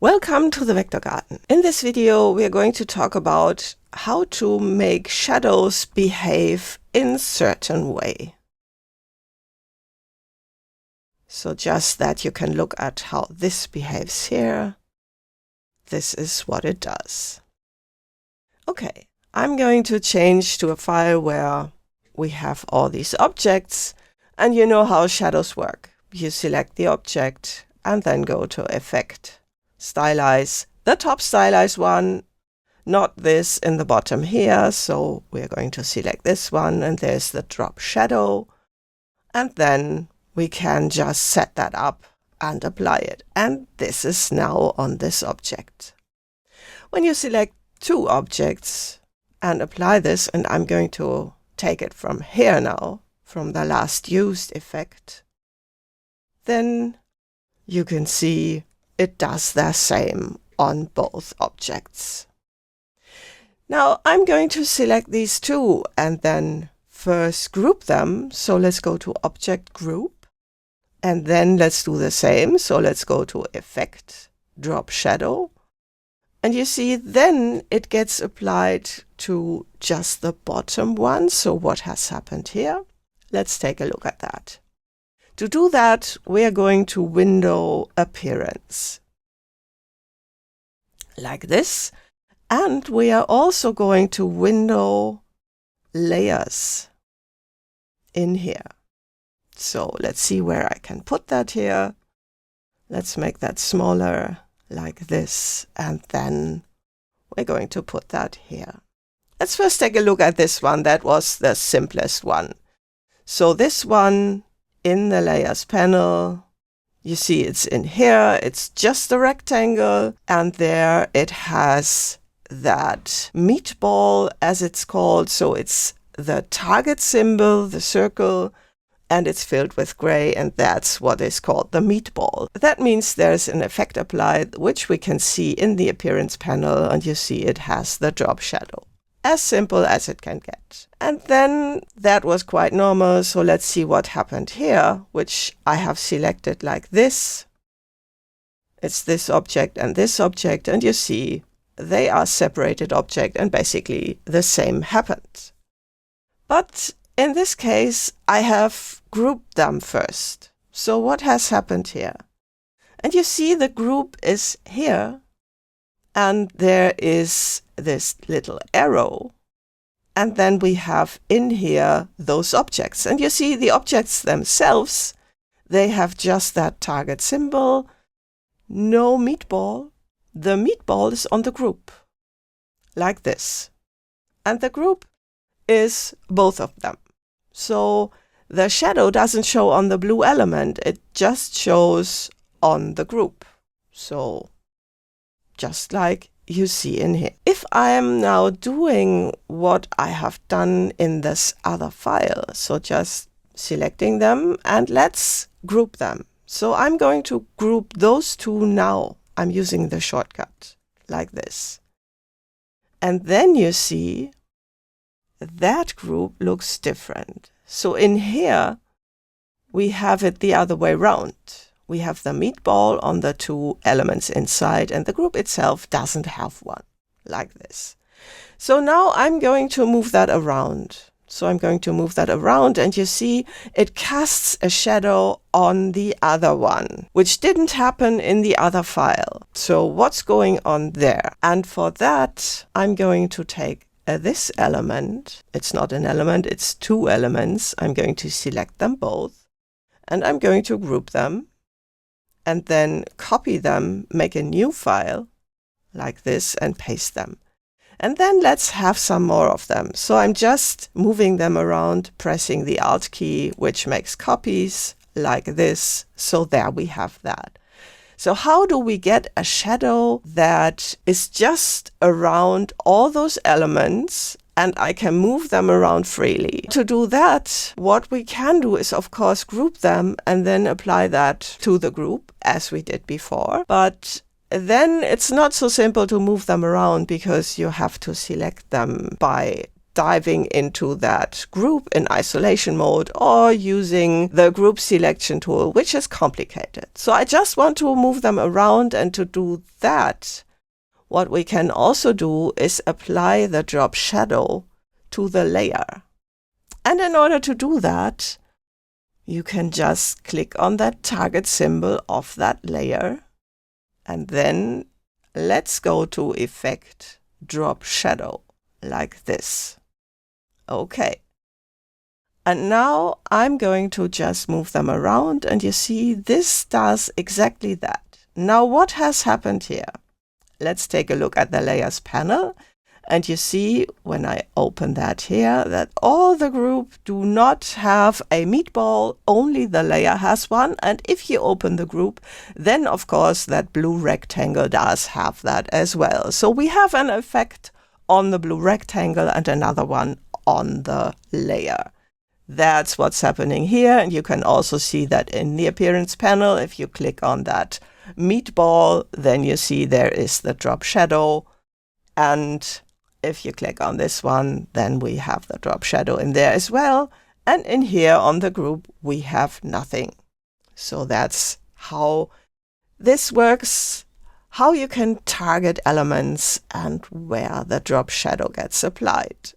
Welcome to the Vector Garden. In this video we are going to talk about how to make shadows behave in certain way. So just that you can look at how this behaves here. This is what it does. Okay, I'm going to change to a file where we have all these objects, and you know how shadows work. You select the object and then go to Effect, Stylize, the top stylized one, not this in the bottom here. So we're going to select this one, and there's the drop shadow. And then we can just set that up and apply it. And this is now on this object. When you select two objects and apply this, and I'm going to take it from here now, from the last used effect, then you can see it does the same on both objects. Now I'm going to select these two and then first group them. So let's go to Object Group, and then let's do the same. So let's go to Effect, Drop Shadow, and you see then it gets applied to just the bottom one. So what has happened here? Let's take a look at that. To do that, we are going to Window Appearance, like this. And we are also going to Window Layers in here. So let's see where I can put that here. Let's make that smaller, like this. And then we're going to put that here. Let's first take a look at this one. That was the simplest one. So this one, in the Layers panel, you see it's in here. It's just a rectangle, and there it has that meatball, as it's called. So it's the target symbol, the circle, and it's filled with gray, and that's what is called the meatball. That means there's an effect applied, which we can see in the appearance panel, and you see it has the drop shadow. As simple as it can get. And then that was quite normal. So let's see what happened here, which I have selected like this. It's this object, and you see they are separated object, and basically the same happened. But in this case, I have grouped them first. So what has happened here? And you see the group is here, and there is this little arrow, and then we have in here those objects. And you see the objects themselves, they have just that target symbol, no meatball. The meatball is on the group, like this. And the group is both of them. So the shadow doesn't show on the blue element, it just shows on the group. So just like you see in here. If I am now doing what I have done in this other file, so just selecting them and let's group them. So I'm going to group those two now. I'm using the shortcut like this. And then you see that group looks different. So in here, we have it the other way around. We have the meatball on the two elements inside, and the group itself doesn't have one, like this. So now I'm going to move that around. So I'm going to move that around, and you see it casts a shadow on the other one, which didn't happen in the other file. So what's going on there? And for that, I'm going to take this element. It's not an element, it's two elements. I'm going to select them both, and I'm going to group them, and then copy them, make a new file like this, and paste them. And then let's have some more of them. So I'm just moving them around, pressing the Alt key, which makes copies like this. So there we have that. So how do we get a shadow that is just around all those elements, and I can move them around freely? To do that, what we can do is, of course, group them and then apply that to the group as we did before. But then it's not so simple to move them around, because you have to select them by diving into that group in isolation mode or using the group selection tool, which is complicated. So I just want to move them around, and to do that, what we can also do is apply the drop shadow to the layer. And in order to do that, you can just click on that target symbol of that layer, and then let's go to Effect, Drop Shadow, like this. Okay. And now I'm going to just move them around, and you see this does exactly that. Now what has happened here? Let's take a look at the Layers panel, and you see when I open that here that all the group do not have a meatball, only the layer has one. And if you open the group, then of course that blue rectangle does have that as well. So we have an effect on the blue rectangle and another one on the layer. That's what's happening here. And you can also see that in the appearance panel. If you click on that meatball, then you see there is the drop shadow. And if you click on this one, then we have the drop shadow in there as well. And in here on the group, we have nothing. So that's how this works, how you can target elements and where the drop shadow gets applied.